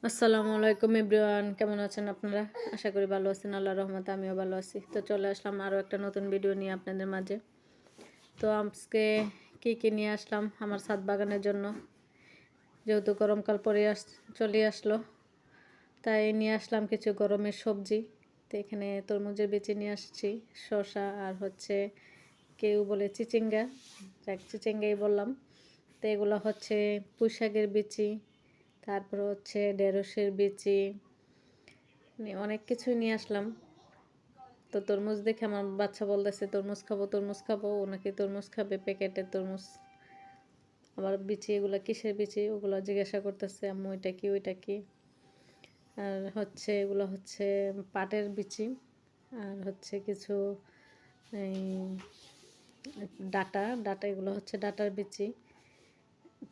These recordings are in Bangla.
আসসালামু আলাইকুম এভরিওয়ান, কেমন আছেন আপনারা? আশা করি ভালো আছেন। আল্লাহর রহমতে আমিও ভালো আছি। তো চলে আসলাম আরও একটা নতুন ভিডিও নিয়ে আপনাদের মাঝে। তো আজকে কী নিয়ে আসলাম আমার ছাদ বাগানের জন্য, যেহেতু গরমকাল চলে আসলো, তাই নিয়ে আসলাম কিছু গরমের সবজি। তো এখানে তরমুজের বিচি নিয়ে আসছি, শসা, আর হচ্ছে কেউ বলে চিচিঙ্গা, যাক চিচিঙ্গাই বললাম। তো এগুলো হচ্ছে পুঁই শাকের বিচি, তারপর হচ্ছে ঢেঁড়সের বিচি, অনেক কিছুই নিয়ে আসলাম। তো তরমুজ দেখে আমার বাচ্চা বলতেছে তরমুজ খাবো তরমুজ খাবো, ও নাকি তরমুজ খাবে, প্যাকেটের তরমুজ। আবার বিচি এগুলো কিসের বিচি ওগুলো জিজ্ঞাসা করতেছে, আম্মু এটা কি ওইটা কি। আর হচ্ছে এগুলো হচ্ছে পাটের বিচি, আর হচ্ছে কিছু এই ডাটা ডাটা এগুলো হচ্ছে ডাটার বিচি।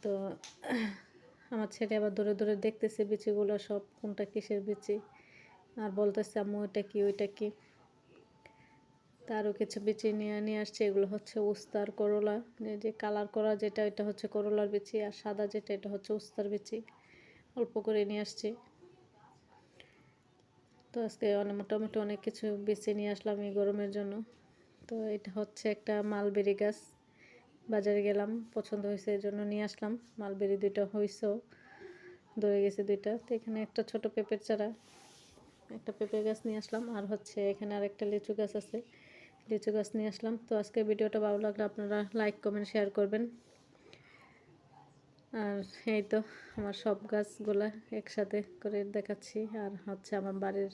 তো আমার ছেলে আবার ধরে ধরে দেখতেছে বিচিগুলো সব কোনটা কিসের বিচি, আর বলতেছে আম্মু এটা কি ওইটা কি। তারও কিছু বিচি নিয়ে আসছে, এগুলো হচ্ছে উস্তার করলা, যে কালার করা যেটা এটা হচ্ছে করলার বিচি, আর সাদা যেটা এটা হচ্ছে উস্তার বিচি। অল্প করে নিয়ে আসছি। তো আজকে মোটামুটি অনেক কিছু বিচি নিয়ে আসলাম এই গরমের জন্য। তো এটা হচ্ছে একটা মালবেরি গাছ, বাজারে গেলাম পছন্দ হয়েছে এই জন্য নিয়ে আসলাম। মালবেরি দুইটা হয়েছেও, ধরে গেছে দুইটা। তো এখানে একটা ছোট পেঁপের চারা, একটা পেঁপে গাছ নিয়ে আসলাম। আর হচ্ছে এখানে আরেকটা লিচু গাছ আছে, লিচু গাছ নিয়ে আসলাম। তো আজকে ভিডিওটা ভালো লাগলে আপনারা লাইক কমেন্ট শেয়ার করবেন। আর এই তো আমার সব গাছগুলা একসাথে করে দেখাচ্ছি। আর হচ্ছে আমার বাড়ির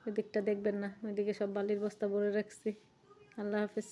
ওই দিকটা দেখবেন না, ওইদিকে সব বালির বস্তা ভরে রাখছি। আল্লাহ হাফিজ।